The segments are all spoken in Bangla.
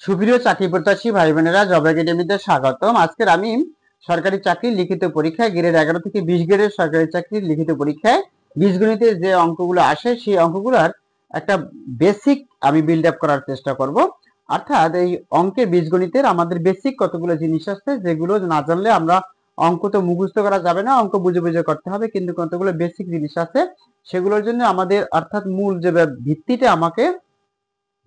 সুপ্রিয় চাকরি প্রত্যাশী ভাই বোনেরা, জব একাডেমিতে স্বাগতম। আজকের আমি সরকারি চাকরির লিখিত পরীক্ষায় গ্রেড 11 থেকে 20 গ্রেডের সরকারি চাকরির লিখিত পরীক্ষায় বীজগণিতের যে অঙ্কগুলো আসে সেই অঙ্কগুলোর একটা বেসিক আমি বিল্ড আপ করার চেষ্টা করব। অর্থাৎ এই অঙ্কের বীজগণিতের আমাদের বেসিক কতগুলো জিনিস আছে যেগুলো না জানলে আমরা অঙ্ক তো মুখস্থ করা যাবে না, অঙ্ক বুঝে বুঝে করতে হবে, কিন্তু কতগুলো বেসিক জিনিস আছে সেগুলোর জন্য আমাদের অর্থাৎ মূল যে ভিত্তিটা আমাকে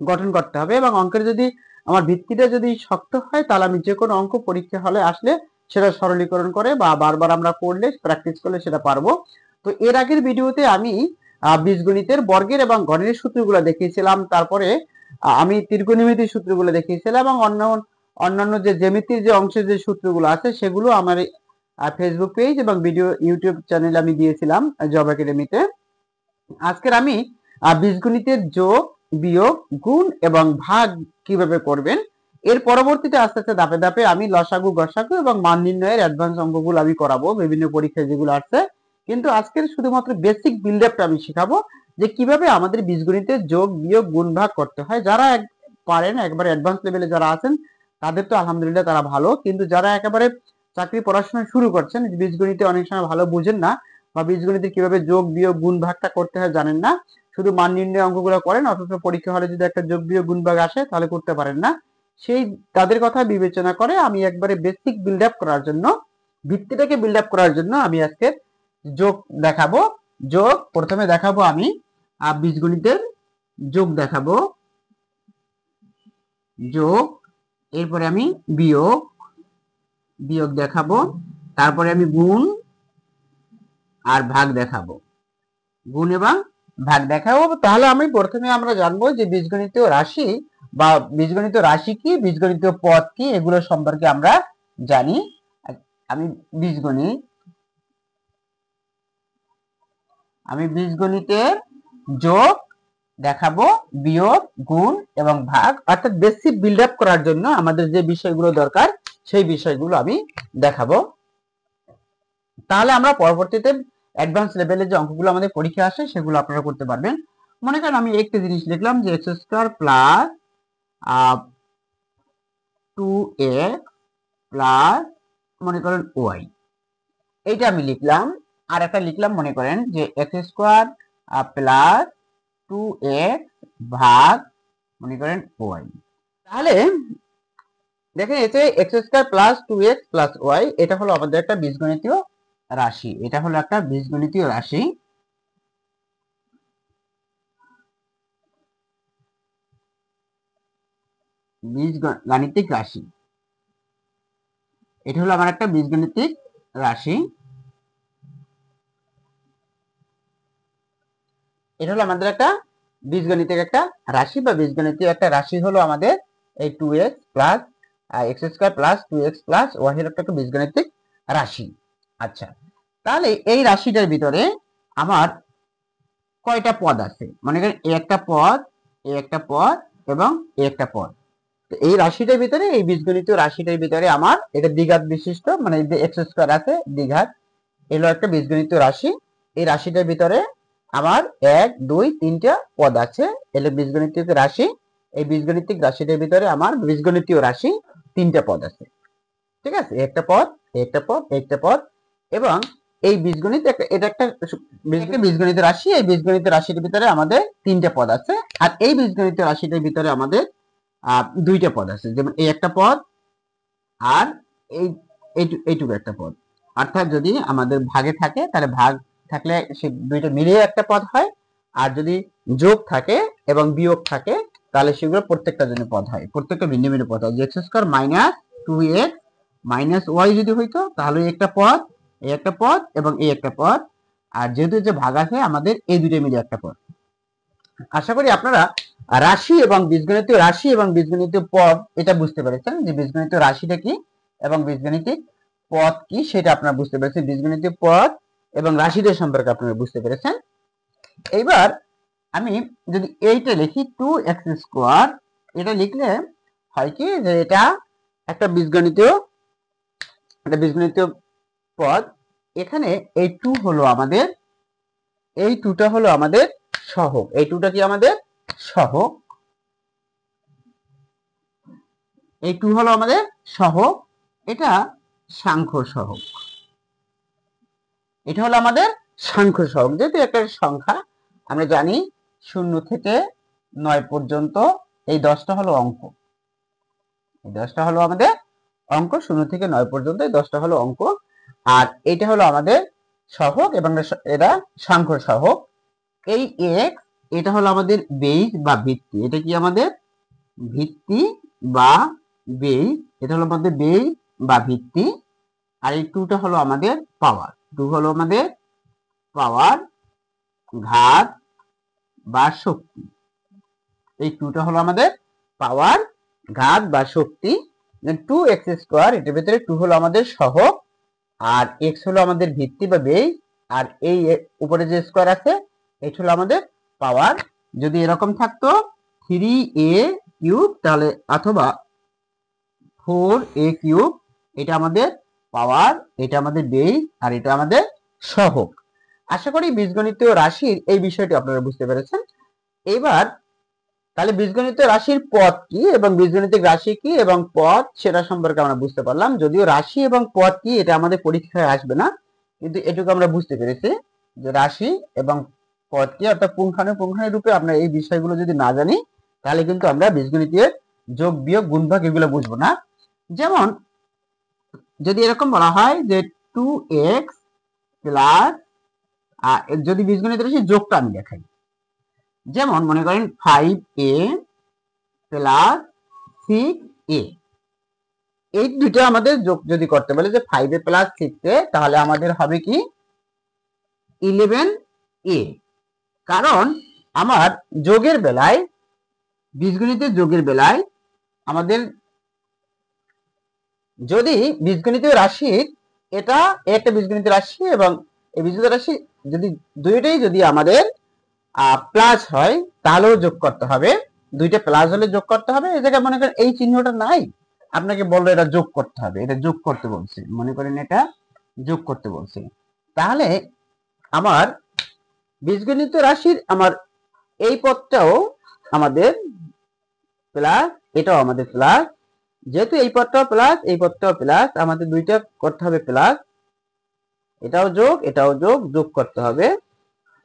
গঠন করতে হবে। এবং অঙ্কের যদি আমার ভিত্তিটা যদি শক্ত হয় তাহলে আমি যে কোনো অঙ্ক পরীক্ষা হলে আসলে সেটা সরলীকরণ করে বা বারবার আমরা করলে প্র্যাকটিস করলে সেটা পারবো। তো এর আগের ভিডিওতে আমি বীজগণিতের বর্গের এবং গণের সূত্রগুলো দেখিয়েছিলাম, তারপরে আমি ত্রিকোণমিতির সূত্রগুলো দেখিয়েছিলাম এবং অন্যান্য যে জ্যামিতির যে অংশের যে সূত্রগুলো আছে সেগুলো আমার ফেসবুক পেজ এবং ভিডিও ইউটিউব চ্যানেলে আমি দিয়েছিলাম জব একাডেমিতে। আজকের আমি বীজগণিতের যোগ, বিয়োগ, গুণ এবং ভাগ কিভাবে করবেন এর পরবর্তীতে আস্তে আস্তে ধাপে ধাপে আমি লসাগু, গসাগু এবং মান নির্ণয়ের অ্যাডভান্স অঙ্কগুলো আমি করাবো বিভিন্ন পরীক্ষায় যেগুলো আসছে। কিন্তু আজকের শুধুমাত্র বেসিক বিল্ড আপটা আমি শেখাবো যে কিভাবে আমাদের বীজগণিতের যোগ, বিয়োগ, গুণ, ভাগ করতে হয়। যারা পারেন একবারে অ্যাডভান্স লেভেলে যারা আছেন তাদের তো আলহামদুলিল্লাহ তারা ভালো, কিন্তু যারা একেবারে চাকরি পড়াশোনা শুরু করছেন, বীজগণিতে অনেক সময় ভালো বুঝেন না বা বীজগণিতে কিভাবে যোগ, বিয়োগ, গুণ, ভাগটা করতে হয় জানেন না, শুধু মান নির্ণয় অঙ্কগুলো করেন, অথচ পরীক্ষা হলে যদি একটা যোগ, বিয়োগ, গুণ, ভাগ আসে তাহলে করতে পারেন না। সেই তাদের কথা বিবেচনা করে আমি একবারে বেসিক বিল্ড আপ করার জন্য, ভিত্তিটাকে বিল্ড আপ করার জন্য আমি আজকে যোগ দেখাবো। যোগ প্রথমে দেখাবো আমি বীজগণিতের যোগ দেখাবো, যোগ, এরপরে আমি বিয়োগ বিয়োগ দেখাবো, তারপরে আমি গুণ আর ভাগ দেখাবো, গুণ এবং ভাগ দেখাবো। তাহলে আমি প্রথমে আমরা জানবো যে বীজগণিতীয় রাশি বা বীজগণিত রাশি কি, বীজগণিতীয় পদ কি, এগুলো সম্পর্কে আমরা জানি। আমি বীজগণিত বীজগণিতের যোগ দেখাবো, বিয়োগ, গুণ এবং ভাগ, অর্থাৎ বেসিক বিল্ড আপ করার জন্য আমাদের যে বিষয়গুলো দরকার সেই বিষয়গুলো আমি দেখাবো। তাহলে আমরা পরবর্তীতে অ্যাডভান্স লেভেলের যে অঙ্কগুলো আমাদের পরীক্ষা আসে সেগুলো আপনারা করতে পারবেন। মনে করেন আমি একটা জিনিস লিখলাম যে x square plus 2x plus মনে করেন ওয়াই, এইটা আমি লিখলাম। আর একটা লিখলাম মনে করেন যে এক্স স্কোয়ার প্লাস 2x ভাগ মনে করেন ওয়াই। তাহলে দেখেন এতে X square plus 2x plus Y এটা হলো আমাদের একটা বীজগণিতীয় রাশি, এটা হলো একটা বীজগণিতীয় রাশি। বীজগাণিতিক রাশি, এটা হলো আমার একটা বীজগাণিতিক রাশি, এটা হলো আমাদের একটা বীজগণিতিক একটা রাশি বা বীজগণিতীয় একটা রাশি হলো আমাদের এই 2x plus X square plus 2x plus Y হলো একটা বীজগণিতিক রাশি। আচ্ছা, তাহলে এই রাশিটার ভিতরে আমার কয়টা পদ আছে? মনে করেন এ একটা পদ, এ একটা পদ এবং এ একটা পদ। এই রাশিটার ভিতরে, এই বীজগণিতীয় রাশিটার ভিতরে আমার এটা দ্বিঘাত বিশিষ্ট, মানে এক্স স্কোয়ার আছে দ্বিঘাত, এলো একটা বীজগণিতীয় রাশি। এই রাশিটার ভিতরে আমার 1 2 3টা পদ আছে, এলো বীজগণিতিক রাশি। এই বীজগণিতিক রাশিটার ভিতরে আমার বীজগণিতীয় রাশি 3টা পদ আছে, ঠিক আছে? একটা পদ, একটা পদ, একটা পদ। এবং এই বীজগণিত এটা একটা বীজগণিত রাশি, এই বীজগণিত রাশির ভিতরে আমাদের 3টা পদ আছে। আর এই বীজগণিত রাশিটার ভিতরে আমাদের 2টা পদ আছে, যেমন এই একটা পদ আর এই এইটুকু একটা পদ। অর্থাৎ যদি আমাদের ভাগে থাকে তাহলে ভাগ থাকলে সে দুইটা মিলিয়ে একটা পদ হয়, আর যদি যোগ থাকে এবং বিয়োগ থাকে তাহলে সেগুলো প্রত্যেকটা জন্য পদ হয়, প্রত্যেকটা ভিন্ন ভিন্ন পদ হয়। X square minus 2x minus Y যদি হইতো তাহলে একটা পদ, এই একটা পদ এবং এই একটা পদ, আর যেহেতু যে ভাগ আছে আমাদের এই দুটো মিলে একটা পদ। আশা করি আপনারা রাশি এবং বীজগণিতীয় রাশি এবং বীজগণিতীয় পদ এটা বুঝতে পেরেছেন যে বীজগণিতীয় রাশিটা কি এবং বীজগণিতিক পদ কি সেটা আপনারা বুঝতে পেরেছেন। বীজগণিতীয় পদ এবং রাশিটা সম্পর্কে আপনারা বুঝতে পেরেছেন। এইবার আমি যদি এইটা লিখি 2x স্কোয়ার, এটা লিখলে হয় কি যে এটা একটা বীজগণিতীয় পদ। এখানে এই 2 হলো আমাদের, এই 2টা হলো আমাদের সহগ, এই 2টা কি আমাদের সহগ। এই 2 হলো আমাদের সহগ, এটা সাংখ্য সহগ। এটা হলো আমাদের সাংখ্য সহগ। যেহেতু একটা সংখ্যা আমরা জানি 0 থেকে 9 পর্যন্ত এই 10টা হলো অঙ্ক। এই 10টা হলো আমাদের অঙ্ক, 0 থেকে 9 পর্যন্ত এই 10টা হলো অঙ্ক। আর এটা হলো আমাদের সহগ এবং এটা সাংখ্য সহগ। এই x এটা হলো আমাদের বেস বা ভিত্তি। এটা কি আমাদের ভিত্তি বা বেস, এটা হলো আমাদের বেস বা ভিত্তি। আর এই 2টা হলো আমাদের পাওয়ার। 2 হলো আমাদের পাওয়ার, ঘাত বা শক্তি। এই 2টা হলো আমাদের পাওয়ার, ঘাত বা শক্তি। 2x², এটার ভিতরে 2 হলো আমাদের সহগ আর x হলো আমাদের ভিত্তি বা বেস, আর এই উপরে যে স্কয়ার আছে এটা হলো আমাদের পাওয়ার। যদি এরকম থাকতো 3a³ তাহলে, অথবা 4a³, এটা আমাদের পাওয়ার, এটা আমাদের বেস আর এটা আমাদের সহগ। আশা করি বীজগণিতীয় রাশির এই বিষয়টি আপনারা বুঝতে পেরেছেন। এবার তাহলে বীজগণিতীয় রাশির পদ কি এবং বীজগণিতিক রাশি কি এবং পদ, সেটা সম্পর্কে আমরা বুঝতে পারলাম। যদিও রাশি এবং পদ কি এটা আমাদের পরীক্ষায় আসবে না, কিন্তু এটুকু আমরা বুঝতে পেরেছি যে রাশি এবং পদ কি, অর্থাৎ পুঙ্খানুপুঙ্খানু রূপে আমরা এই বিষয়গুলো যদি না জানি তাহলে কিন্তু আমরা বীজগণিতের যোগ বিয়োগ গুণভাগ এগুলো বুঝবো না। যেমন যদি এরকম বলা হয় যে 2x প্লাস, যদি বীজগণিত রাশির যোগটা আমি দেখাই, যেমন মনে করেন 5a প্লাস 6a, এই দুইটা আমাদের যোগ যদি করতে বলে যে 5a প্লাস 6a, তাহলে আমাদের হবে কি 11a। কারণ আমার যোগের বেলায়, বীজগণিতের যোগের বেলায় আমাদের যদি বীজগণিতীয় রাশির এটা একটা বীজগণিতীয় রাশি এবং এই বীজগণিত রাশি যদি দুইটাই যদি আমাদের প্লাস হয় তাহলেও যোগ করতে হবে। দুইটা প্লাস হলে যোগ করতে হবে। এই জায়গায় মনে করেন এই চিহ্নটা নাই, আপনাকে বললো এটা যোগ করতে হবে, এটা যোগ করতে বলছে, মনে করেন এটা যোগ করতে বলছে, তাহলে আমার বীজগণিত রাশির আমার এই পদটাও আমাদের প্লাস, এটাও আমাদের প্লাস। যেহেতু এই পদটাও প্লাস, এই পদটাও প্লাস, আমাদের দুইটা করতে হবে প্লাস, এটাও যোগ, এটাও যোগ, যোগ করতে হবে।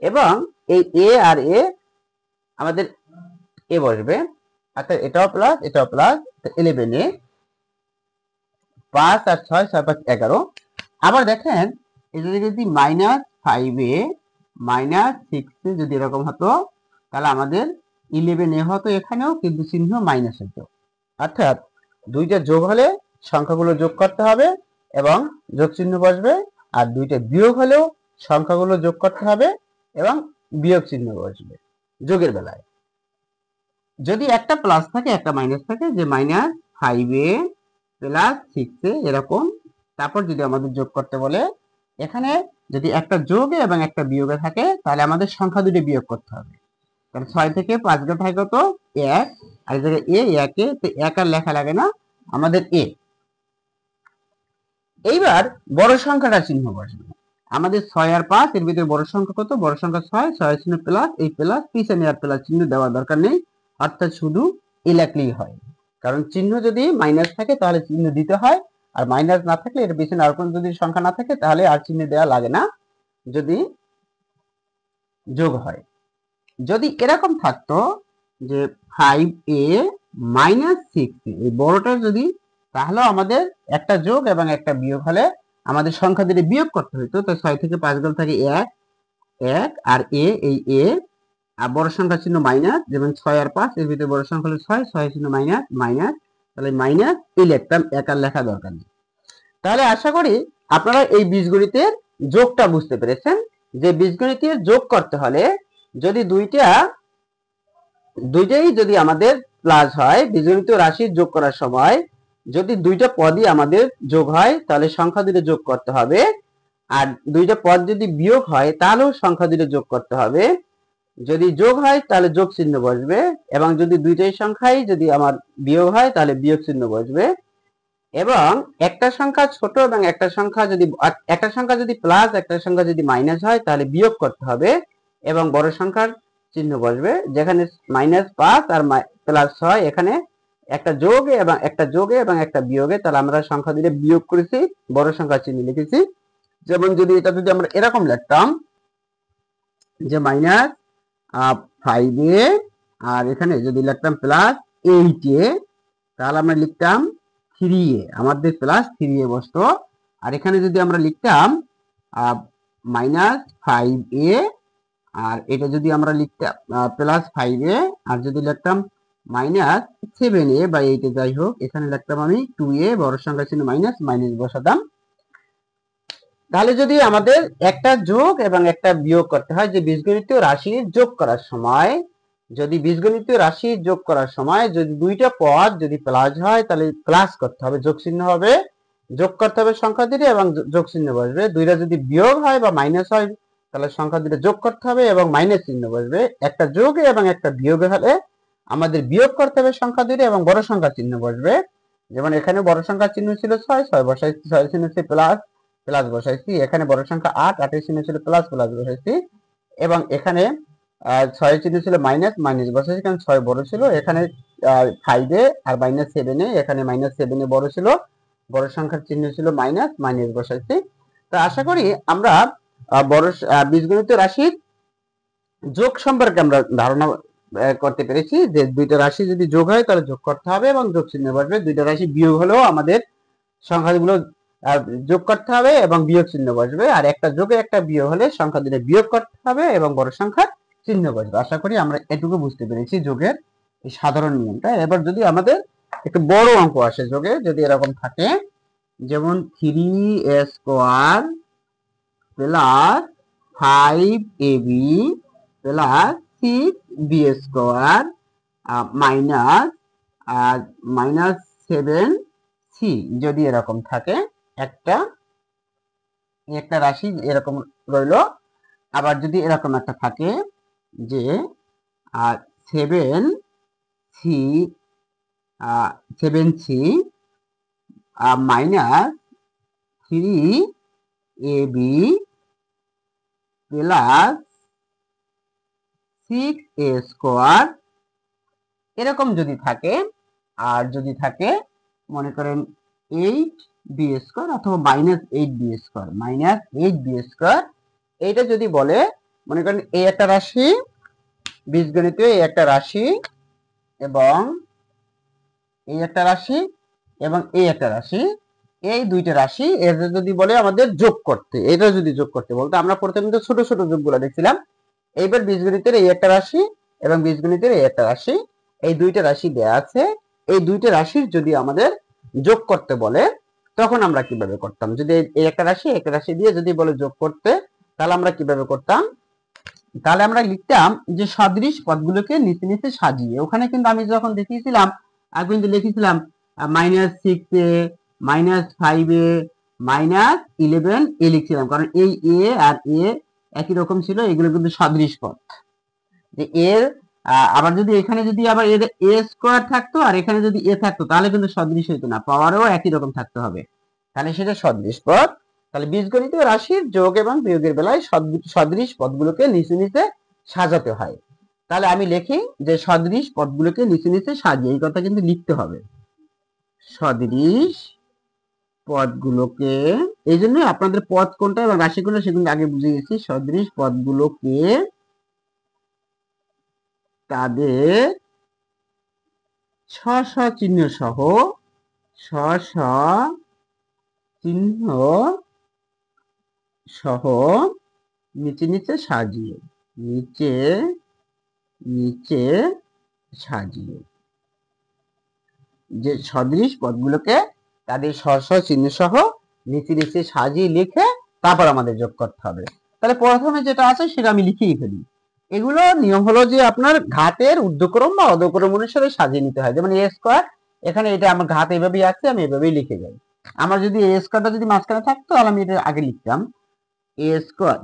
এবং এই এ আর এ আমাদের এ বসবে, অর্থাৎ এটাও প্লাস, এটাও প্লাস, 11a, 5 আর 6, 6 5 11। আবার দেখেন এটা যদি -5a -6a যদি এরকম হতো তাহলে আমাদের 11a হতো এখানেও, কিন্তু চিহ্ন মাইনাস হতো। অর্থাৎ দুইটা যোগ হলে সংখ্যাগুলো যোগ করতে হবে এবং যোগ চিহ্ন বসবে, আর দুইটা বিয়োগ হলেও সংখ্যাগুলো যোগ করতে হবে এবং বিয়োগ চিহ্ন বসবে যোগের বেলায়। যদি একটা প্লাস থাকে একটা মাইনাস থাকে, যে -5a প্লাস 6a এরকম, তারপর যদি আমাদের যোগ করতে বলে, এখানে যদি একটা যোগে এবং একটা বিয়োগে থাকে তাহলে আমাদের সংখ্যা দুটি বিয়োগ করতে হবে। কারণ 6 থেকে 5 গেলে থাকে তো 1, আর এই জায়গায় একে, তো 1 আর লেখা লাগে না, আমাদের এ। এইবার বড় সংখ্যাটা চিহ্ন বসবে আমাদের 6 আর 5, এর ভিতরে বড় সংখ্যা কত? বড় সংখ্যা 6, 6 চিহ্ন প্লাস, এই প্লাস পিছনে আর প্লাস চিহ্ন দেওয়ার দরকার নেই, অর্থাৎ শুধু এ লেখলেই হয়। কারণ চিহ্ন যদি মাইনাস থাকে তাহলে চিহ্ন দিতে হয়, আর মাইনাস না থাকলে এর পিছনে আর কোনো যদি সংখ্যা না থাকে তাহলে আর চিহ্ন দেওয়া লাগে না যদি যোগ হয়। যদি এরকম থাকতো যে 5a -6a, এই বড়টা যদি, তাহলে আমাদের একটা যোগ এবং একটা বিয়োগ হলে আমাদের সংখ্যা দুটি বিয়োগ করতে হতো। তো 6 থেকে 5 গেলে থাকে 1, 1 আর এই এ, আর বড় সংখ্যা চিহ্ন মাইনাস, যেমন 6 আর 5, এর ভিতরে বড় সংখ্যা হলো 6, 6 চিহ্ন মাইনাস, মাইনাস, তাহলে মাইনাস এই লিখতাম, 1 আর লেখা দরকার নেই। তাহলে আশা করি আপনারা এই বীজগণিতের যোগটা বুঝতে পেরেছেন, যে বীজগণিতের যোগ করতে হলে যদি দুইটাই যদি আমাদের প্লাস হয়, বীজগণিতীয় রাশির যোগ করার সময় যদি দুইটা পদই আমাদের যোগ হয় তাহলে সংখ্যা দুটো যোগ করতে হবে, আর দুইটা পদ যদি বিয়োগ হয় তাহলেও সংখ্যা দুটো যোগ করতে হবে। যদি যোগ হয় তাহলে যোগ চিহ্ন বসবে, এবং যদি দুইটাই সংখ্যাই যদি আমার বিয়োগ হয় তাহলে বিয়োগ চিহ্ন বসবে। এবং একটা সংখ্যা ছোট এবং একটা সংখ্যা যদি প্লাস, একটা সংখ্যা যদি মাইনাস হয় তাহলে বিয়োগ করতে হবে এবং বড় সংখ্যার চিহ্ন বসবে। যেখানে -5 আর +6, এখানে একটা যোগে এবং একটা বিয়োগে, তাহলে আমরা সংখ্যা দুটো বিয়োগ করেছি, বড় সংখ্যা চিহ্ন লিখেছি। যেমন যদি এটা যদি আমরা এরকম লিখতাম যে -5a, আর এখানে যদি লিখতাম +8a, তাহলে আমরা লিখতাম 3a, আমাদের +3a বসতো। আর এখানে যদি আমরা লিখতাম -5a, আর এটা যদি আমরা লিখতাম +5a, আর যদি লিখতাম -7a বা 8a, যাই হোক, এখানে লিখতাম আমি 2a, বড় সংখ্যা ছিল মাইনাস বসাতাম। তাহলে যদি আমাদের একটা যোগ এবং একটা বিয়োগ করতে হয়, যে বীজগণিতীয় রাশি যোগ করার সময়, যদি দুইটা পদ যদি প্লাস হয়, তাহলে প্লাস করতে হবে, যোগ চিহ্ন হবে, যোগ করতে হবে সংখ্যা দুটো এবং যোগ চিহ্ন বসবে। দুইটা যদি বিয়োগ হয় বা মাইনাস হয়, তাহলে সংখ্যা দুটো যোগ করতে হবে এবং মাইনাস চিহ্ন বসবে। একটা যোগে এবং একটা বিয়োগে হলে আমাদের বিয়োগ করতে হবে সংখ্যা দুটো এবং বড় সংখ্যা চিহ্ন বসবে। যেমন এখানে বড় সংখ্যা চিহ্ন ছিল 6 বসাইছি, 6 চিহ্ন ছিল প্লাস বসাইছি। এখানে বড় সংখ্যা 8 এর চিহ্ন ছিল প্লাস বসাইছি। এবং এখানে 6 চিহ্ন ছিল মাইনাস বসাইছি, কারণ 6 বড় ছিল। এখানে 5 আর -7, এখানে -7 বড় ছিল, বড় সংখ্যার চিহ্ন ছিল মাইনাস বসাইছি। তো আশা করি আমরা বীজগণিত রাশির যোগ সম্পর্কে আমরা ধারণা করতে পেরেছি, যে দুইটা রাশি যদি যোগ হয় তাহলে যোগ করতে হবে এবং যোগ চিহ্ন বসবে। দুইটা রাশি বিয়োগ হলেও আমাদের সংখ্যাগুলো যোগ করতে হবে এবং বিয়োগ চিহ্ন বসবে। আর একটা যোগে একটা বিয়োগ হলে সংখ্যা দুটো বিয়োগ করতে হবে এবং বড় সংখ্যার চিহ্ন বসবে। আশা করি আমরা এটুকু বুঝতে পেরেছি যোগের এই সাধারণ নিয়মটা। এবার যদি আমাদের একটু বড় অঙ্ক আসে যোগে, যদি এরকম থাকে, যেমন 3a² plus 5ab plus 6b² minus 7c, যদি এরকম থাকে, একটা রাশি এরকম রইল। আবার যদি এরকম একটা থাকে যে 7c minus 3ab plus 6a², এরকম যদি থাকে, আর যদি থাকে মনে করেন 8b² অথবা -8b², এইটা যদি বলে, মনে করেন এই একটা রাশি, বীজগণিতে এই একটা রাশি এবং এই একটা রাশি এবং এই একটা রাশি, এই দুইটা রাশি এদের যদি বলে আমাদের যোগ করতে, এটা যদি যোগ করতে বলতো, আমরা প্রথমে তো ছোট ছোট যোগগুলো দেখছিলাম। এইবার বীজগণিতের এই একটা রাশি এবং বীজগণিতের এই একটা রাশি, এই দুইটা রাশি দেয়া আছে, এই দুইটা রাশির যদি আমাদের যোগ করতে বলে, তখন আমরা কিভাবে করতাম? যদি এই একটা রাশি দিয়ে যদি বলে যোগ করতে, তাহলে আমরা কিভাবে করতাম? তাহলে আমরা লিখতাম যে সদৃশ পদগুলোকে নিচে নিচে সাজিয়ে। ওখানে কিন্তু আমি যখন দেখিয়েছিলাম, আমি কিন্তু লিখেছিলাম -6a, -5a, -11a লিখছিলাম, কারণ এই এ আর এ একই রকম ছিল, এগুলো কিন্তু সদৃশ পদ। যে এর আবার যদি এখানে যদি আবার এর a² থাকতো আর এখানে যদি এ থাকতো, তাহলে কিন্তু সদৃশ হইতো না, পাওয়ারও একই রকম থাকতে হবে, তাহলে সেটা সদৃশ পদ। তাহলে বীজগণিতীয় রাশির যোগ এবং বিয়োগের বেলায় সদৃশ পদগুলোকে নিচে নিচে সাজাতে হয়। তাহলে আমি লিখি যে সদৃশ পদগুলোকে নিচে নিচে সাজিয়ে, এই কথা কিন্তু লিখতে হবে, সদৃশ পদগুলোকে, এই জন্য আপনাদের পদ কোনটা এবং রাশি কোনটা সেগুলো আগে বুঝে গেছি। সদৃশ পদগুলোকে তাদের স্ব চিহ্ন সহ চিহ্ন সহ নিচে নিচে সাজিয়ে যে সদৃশ পদগুলোকে তাদের স্ব চিহ্ন সহ নিচে নিচে সাজিয়ে লিখে তারপর আমাদের যোগ করতে হবে। তাহলে প্রথমে যেটা আছে সেটা আমি লিখেই ফেলি। এগুলো নিয়ম হলো যে আপনার ঘাতের ঊর্ধ্বক্রম বা অধক্রম অনুসারে সাজিয়ে নিতে হয়। যেমন a², এখানে এটা আমার ঘাত এভাবেই আছে, আমি এভাবেই লিখে যাই। আমার যদি a²টা যদি মাঝখানে থাকতো, তাহলে আমি এটা আগে লিখতাম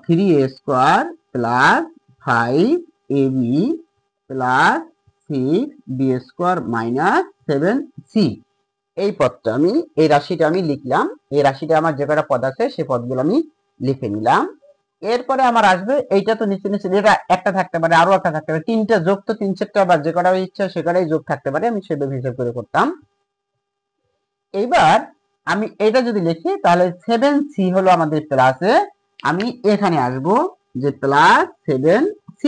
3a² plus 5ab plus 6b² minus 7c, এই পদটা আমি, এই রাশিটা আমি লিখলাম। এই রাশিটা আমার যে কটা পদ আছে সেই পদগুলো আমি লিখে নিলাম। এরপরে আমার আসবে এইটা তো নিচে নিচে, এটা একটা থাকতে পারে, আরো একটা থাকতে পারে, তিনটা যোগ তো তিন চারটা, বা যে কটা ইচ্ছা সে কটাই যোগ থাকতে পারে, আমি সেভাবে হিসাব করে করতাম। এইবার আমি এটা যদি লিখি তাহলে 7c হলো আমাদের প্লাসে, আমি এখানে আসব যে প্লাস 7c,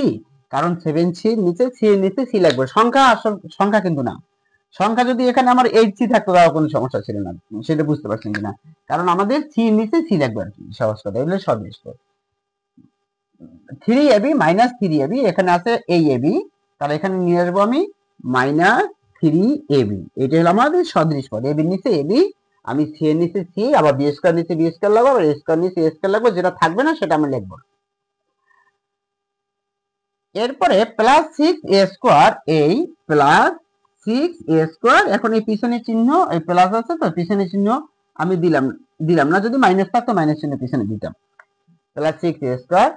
কারণ 7c নিচে c এর নিচে c লাগবে, সংখ্যা আসল সংখ্যা কিন্তু না। সংখ্যা যদি এখানে আমার 8c থাকতো তাও কোনো সমস্যা ছিল না, সেটা বুঝতে পারছেন কিনা, কারণ আমাদের c এর নিচে c লাগবে আর কি, সহজ কথা, এগুলো সদৃশ পদ। 3ab মাইনাস 3ab, এখানে আছে ab, তাহলে এখানে নিয়ে আসবো আমি মাইনাস 3ab, এটা হলো আমাদের সদৃশ পদ, ab এর নিচে ab, আমি c এর নিচে c, আবার b স্কয়ার নিচে b স্কয়ার লাগবো, আর a স্কয়ার নিচে a স্কয়ার লাগবো, যেটা থাকবে না সেটা আমি লিখবো। এরপরে প্লাস 6a স্কয়ার, এই প্লাস 6a স্কয়ার, এখন এই পিছনের চিহ্ন, এই প্লাস আছে তো পিছনের চিহ্ন আমি দিলাম না, যদি মাইনাস থাকতো মাইনাস চিহ্ন পিছনে দিতাম, plus 6a square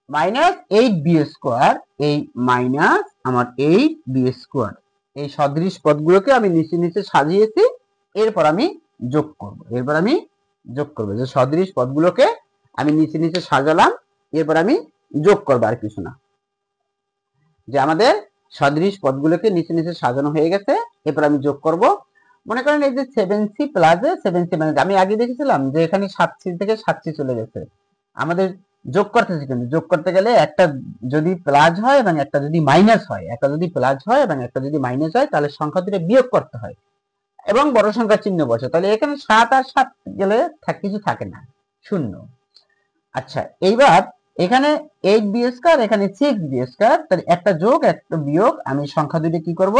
minus 8b square, এই মাইনাস আমার 8b স্কয়ার, এই সদৃশ পদগুলোকে আমি নিচে নিচে সাজিয়েছি, এরপর আমি যোগ করব, যে সদৃশ পদগুলোকে আমি নিচে নিচে সাজালাম, এরপর আমি যোগ করব, আর কিছু না, যে আমাদের সদৃশ পদগুলোকে নিচে নিচে সাজানো হয়ে গেছে, এরপর আমি যোগ করব। মনে করেন এই যে 7c প্লাসে 7c মাইনাস, আমি আগে দেখেছিলাম যে এখানে 7c থেকে 7c চলে গেছে, আমাদের যোগ করতেছি, কিন্তু যোগ করতে গেলে একটা যদি প্লাস হয় এবং একটা যদি মাইনাস হয়, একটা যদি প্লাস হয় এবং একটা যদি মাইনাস হয়, তাহলে সংখ্যা দুটো বিয়োগ করতে হয় এবং বড় সংখ্যার চিহ্ন বসে, তাহলে এখানে 7 আর 7 গেলে কিছু থাকে না, শূন্য। আচ্ছা, এইবার এখানে 8b স্কয়ার, এখানে 6b স্কয়ার, তাহলে একটা যোগ একটা বিয়োগ, আমি সংখ্যা দুটো কি করব,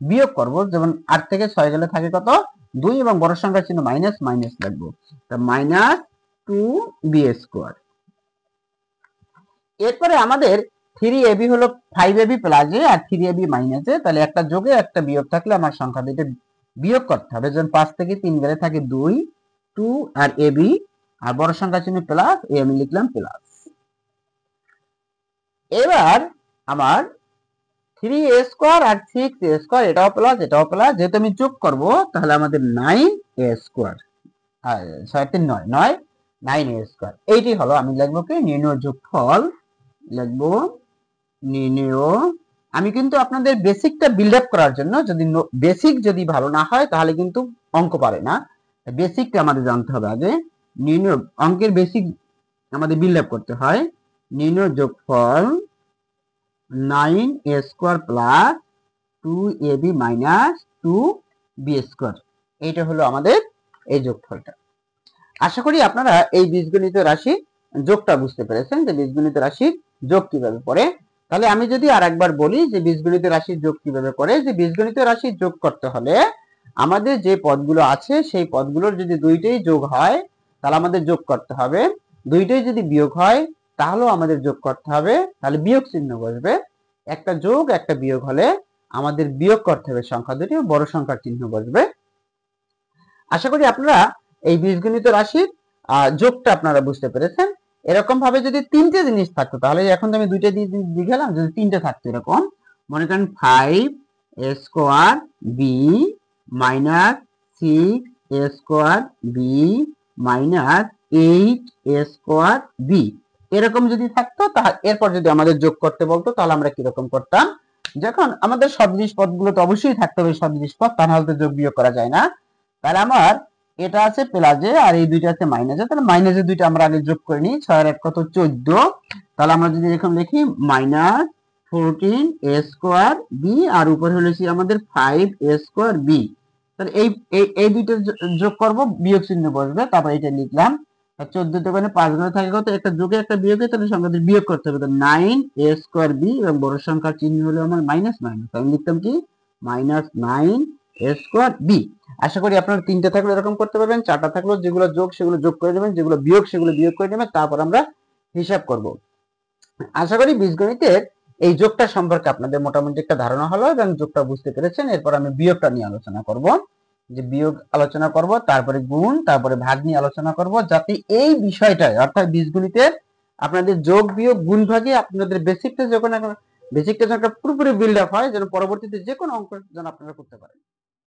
বিয়োগ করব, যেমন 8 থেকে 6 গেলে থাকে কত, 2, এবং বড় সংখ্যার চিহ্ন মাইনাস মাইনাস লাগবে, তা মাইনাস 2b স্কয়ার। এরপরে আমাদের 3ab হলো 5ab প্লাসে আর 3ab মাইনাসে, তাহলে একটা যোগে একটা বিয়োগ থাকলে আমার সংখ্যা দুটো বিয়োগ করতে হবে, যেমন 5 থেকে 3 গেলে থাকে 2 আর ab, আর বড় সংখ্যা চিহ্ন প্লাস, এ আমি লিখলাম প্লাস। এবার আমার 3a স্কয়ার আর 6a স্কয়ার, এটাও প্লাস এটাও প্লাস, যেহেতু আমি যোগ করব তাহলে আমাদের 9a স্কয়ার, আর 6 3 9 9a স্কয়ার, এইটি হলো, আমি লিখবো কি নির্ণয় যোগফল, লিখবো নির্ণয়। আমি কিন্তু আপনাদের বেসিকটা বিল্ড আপ করার জন্য, যদি বেসিক যদি ভালো না হয় তাহলে কিন্তু অঙ্ক পারে না, বেসিকটা আমাদের জানতে হবে আগে, নির্ণয় অঙ্কের বেসিক আমাদের বিল্ড আপ করতে হয়। নির্ণয় যোগফল 9a square plus 2ab minus 2b square, এইটা হলো আমাদের এই যোগফলটা। আশা করি আপনারা এই বীজগণিত রাশি যোগটা বুঝতে পেরেছেন, যে বীজগণিত রাশির যোগ কিভাবে করে। তাহলে আমি যদি আর একবার বলি যে বীজগণিত রাশির যোগ কিভাবে করে, যে বীজগণিত রাশির যোগ করতে হলে আমাদের যে পদগুলো আছে সেই পদগুলোর যদি দুইটাই যোগ হয় তাহলে আমাদের যোগ করতে হবে, দুইটাই যদি বিয়োগ হয় তাহলেও আমাদের যোগ করতে হবে, তাহলে বিয়োগ চিহ্ন বসবে, একটা যোগ একটা বিয়োগ হলে আমাদের বিয়োগ করতে হবে সংখ্যা দুটি, বড় সংখ্যার চিহ্ন বসবে। আশা করি আপনারা এই বীজগণিত রাশির যোগটা আপনারা বুঝতে পেরেছেন। এরকম ভাবে যদি তিনটে জিনিস থাকতো, তাহলে এখন তো আমি দুইটা দিয়ে গেলাম, যদি তিনটে থাকতো এরকম, মনে করেন 5a square B minus 6a square B minus 8a square B, এরকম যদি থাকতো, তাহলে এরপর যদি আমাদের যোগ করতে বলতো তাহলে আমরা কিরকম করতাম, যখন আমাদের সদৃশ পদগুলো তো অবশ্যই থাকতে হবে সদৃশ পদ, তা নাহলে তো যোগ বিয়োগ করা যায় না, তাহলে আমার এটা আছে প্লাসে আর এই দুইটা আছে মাইনাসে, তাহলে মাইনাসে দুইটা আমরা আগে যোগ করে নিই, 6 আর 1 কত 14, তাহলে আমরা যদি এরকম লিখি মাইনাস 14a স্কয়ার বি, আর উপরে হলো কি আমাদের 5a স্কয়ার বি, তাহলে এই দুইটা যোগ করব, বিয়োগ চিহ্ন বসবে, তারপর এটা লিখলাম, 14 তে মানে 5 গুলো থাকে কত, একটা যোগে একটা বিয়োগে, তাহলে সংখ্যাদের বিয়োগ করতে হবে, তো 9a স্কয়ার বি, এবং বড় সংখ্যার চিহ্ন হলো আমার মাইনাস মাইনাস, আমি লিখতাম কি মাইনাস 9a স্কয়ার বি। আশা করি আপনারা তিনটা থাকলে এরকম করতে পারবেন, চারটা থাকলেও যেগুলো যোগ সেগুলো যোগ করে নেবেন, যেগুলো বিয়োগ সেগুলো বিয়োগ করে নেবেন, তারপর আমরা হিসাব করব। আশা করি বীজগণিতের এই যোগটা সম্পর্কে আপনাদের মোটামুটি একটা ধারণা হলো এবং যোগটা বুঝতে পেরেছেন। এরপর আমি বিয়োগটা নিয়ে আলোচনা করব, যে বিয়োগ আলোচনা করব, তারপরে গুণ, তারপরে ভাগ নিয়ে আলোচনা করব, যাতে এই বিষয়টায় অর্থাৎ বীজগণিতের আপনাদের যোগ বিয়োগ গুণ ভাগে আপনাদের বেসিকটা যখন পুরোপুরি বিল্ড আপ হয়, যেন পরবর্তীতে যে কোনো অঙ্ক যেন আপনারা করতে পারেন।